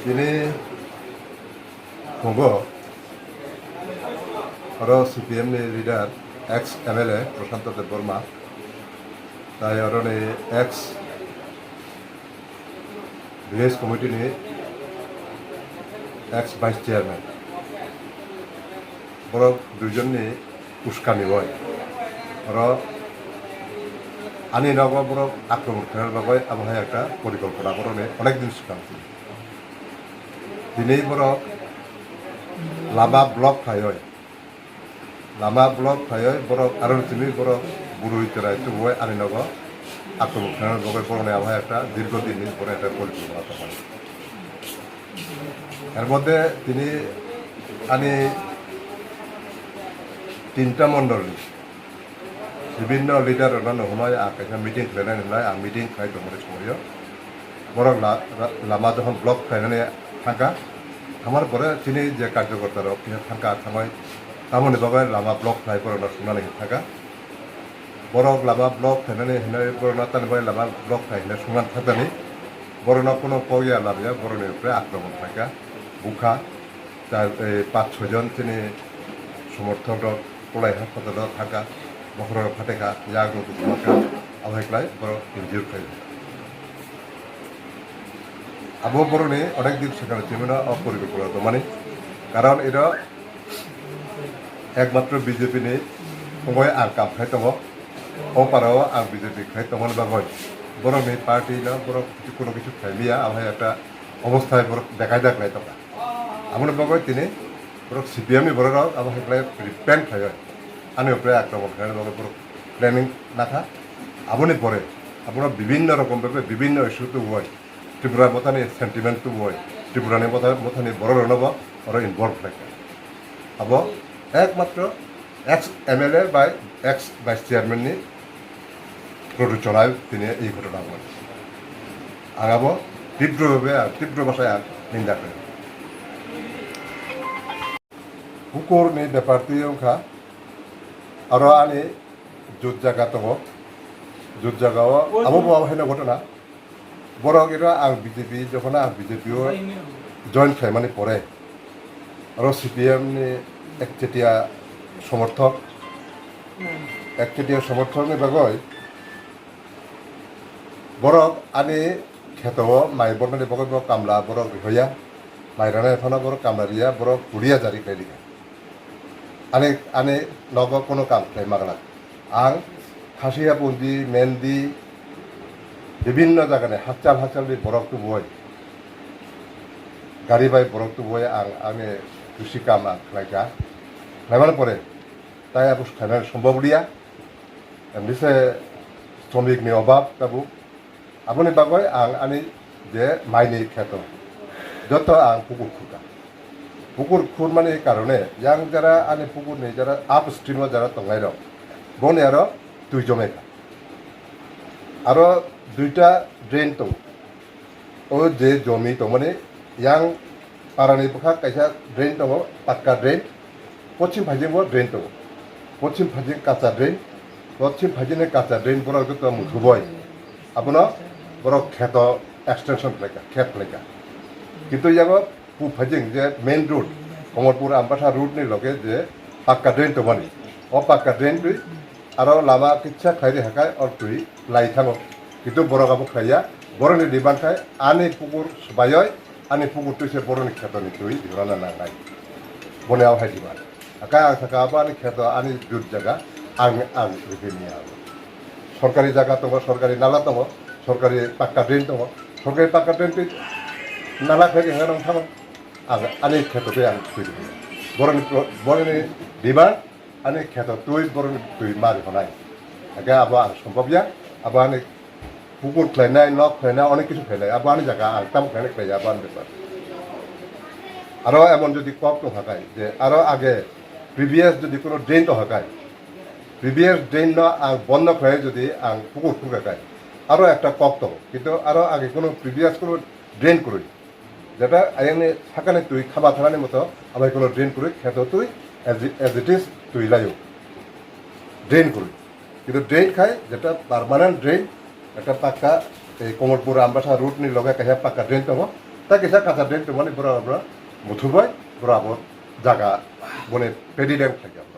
তিনি Kongo aro CPM ni leader ex MLA Prashanto Deborma tai aro ni ex village committee ni ex vice chairman borok duijon ni uskani boy aro ani nago borok akromon khanar bagai abahai ekta porikolpona korone onek din sikanti dini borok lama blok thayoi borok aro timi borok burui terai tu boy ani nago akromon khanar bagai korone abahai ekta দীর্ঘদিন ni pore ekta porikolpona tokon এর মধ্যে তিনি আনি তিনটা মন্ডল বিভিন্ন leader হমায় কাইসা meeting খাইनाय হলাय meeting খাই দমরে সময় বরং লামা যখন ব্লক খাইनानै থাকা আমার পরে তিনি যে কার্যকর্তা থাকা থামায় তামনি বাবাই লামা ব্লক খাই পড়ানো শুনাनै থাকা বরং লামা ব্লক খাইनानै হনাय বরনা তানবাই লামা ব্লক খাইनाय শুনান থাকানি বরনা কোনো পগিয়া লামিয়া বরনের উপরে আক্রমণ থাকা বুখা তার ৫-৬ জন তিনি সমর্থক পলাই হাসপাতাল থাকা বখর ফাটেকা ইয়াগ থাকা আবহাইক্লাই বড় ইনজিউর খাই আবো বরণে অনেক দিন সেখানে চিমিনা অপরিকল্পনা তো মানে কারণ এরা একমাত্র বিজেপি নেই সময় আর কাম খাই দङ অপারাও আর বিজেপি খাই দङ বাগৈ বড় মেয়ে পার্টি না বড় কোনো কিছু খাইলিয়া আবহাই একটা অবস্থায় বড় দেখাই দেখাই দকা আমার বাগৈ তিনি বড় সিপিএম বড় আবহাইক্লাই রিপেন্ট খাই আনি উপরে আক্রমণ খাইনাय বাগৈ বড় প্ল্যানিং নাথা আপনি পরে আপনার বিভিন্ন রকমভাবে বিভিন্ন ইস্যুতে হয় ত্রিপুরার মতানি সেন্টিমেন্টটো হয় ত্রিপুরানি মতানি বড় রণব আর ইনভলভ থাকে আব একমাত্র এক্স MLA বা এক্স ভাইস চেয়ারম্যাননি প্ররোচনায় তিনি এই ঘটনা হয় আগাব তীব্রভাবে তীব্র ভাষায় নিন্দা করেন কুকুরনি ব্যাপারটি অংখা আরো আনি যুদ্ধ জায়গা দङ যুদ্ধ জায়গাও আবো বাহাইনা ঘটনা বরং এটা আং বিজেপি যখন আং বিজেপিও জয়েন খাইমানি পরে আর CPM ni একচেটিয়া সমর্থকনি বাগৈ বরং আনি খেতও মাই বরনানি বাগৈ বরং কামলা বরং হইয়া মাইরানাय ফানা বরং কামলা রিয়া বরং কুড়িয়া জারি খাইলিকা আনি নগ কোনো কাম খাই মাগলা আং খাসিয়াপুঞ্জি মেনদি বিভিন্ন জায়গায় হাচাল বরফটো বই গাড়ি বাই বরফটো বই আমি কৃষি কাম খাইকা খাইবার পরে তাই আপনি খাইনাय সম্ভব লিয়া এমনিসে শ্রমিকনি অভাব তাবু আপনি বাগৈ আনি যে মাইনি খেত যত পুকুর খুর মানে কারণে ইয়াং যারা আনি পুকুরনি যারা আপস্ট্রিমও যারা দङাই দङ বনে আরো দুই জমেকা আরো দুইটা ড্রেন দङ ও যে জমি দङ মানে ইয়াং পারানি বখা কাইসা ড্রেন দङ পাক্কা ড্রেন পশ্চিম ভাইজিংবো ড্রেন দङ পশ্চিম ভাইজিং কাঁচা ড্রেন পশ্চিম ভাইজিংনি কাঁচা ড্রেন বড় তো মুখুবই আপনার বড় খেত এক্সটেনশন লেখা খেত লেখা কিন্তু ইয়াগ পূব ভাইজিং যে মেইন রুট কমলপুর আমবাসা রুটনি লগে যে পাক্কা ড্রেন দङনি ও পাক্কা ড্রেন তুই আরো লামা কিচ্ছা খাইরে হাকায় আর তুই লাই থাঙো কিন্তু বড় কাপড় খাইয়া বড়নি ডিবান খাই আনি পুকুর বাইয় আনি পুকুর তুই সে বড়নি খেতনি তুই ধরানা নাঙাই বনে আবহাই দিবান হাকায় আং থাকা আনি খেত আনি জুট জায়গা আং নিয়ে আবো সরকারি জায়গা দङ সরকারি নালা দङ সরকারি পাক্কা ড্রেন দङ সরকারি পাক্কা ড্রেন তুই নালা খাইরে হাঙ্গা থাঙো আনি খেততে আং তুই বড়নি ডিবান আনি খেত তুই বড়নি তুই মারি হনাই হাকায় আবো আং সম্ভব আবো আনি পুকুর খাইনাय নখ খাইনাय অনেক কিছু খাইনাय আবো আনি জায়গা আংতাম খাইনাय খাইয়া আবো আনি ব্যাপার আরো এমন যদি কক তো হাকায় যে আরো আগে প্রিভিয়াস যদি কোনো ড্রেন তো হাকায় প্রিভিয়াস ড্রেন আং বন্ধ খাই যদি আং পুকুর ফুকাকায় আরো একটা কক তো কিন্তু আরো আগে কোনো প্রিভিয়াস কোনো ড্রেন করুই যেটা আইনে থাকানে তুই খাবা থাকানি মতো আবার কোনো ড্রেন করুই খেত তুই এজ ইট ইজ তুই লাইও ড্রেন করুই কিন্তু ড্রেন খায় যেটা পার্মানেন্ট ড্রেন একটা পাক্কা এই কমলপুর আমবাসা রুট নি লগে কাহিয়া পাক্কা ড্রেন দङ তা কিসা কাঁচা ড্রেন তো মানে বড় মুথুবাই বরাবর জায়গা বনে পেডি ড্যাম থাকে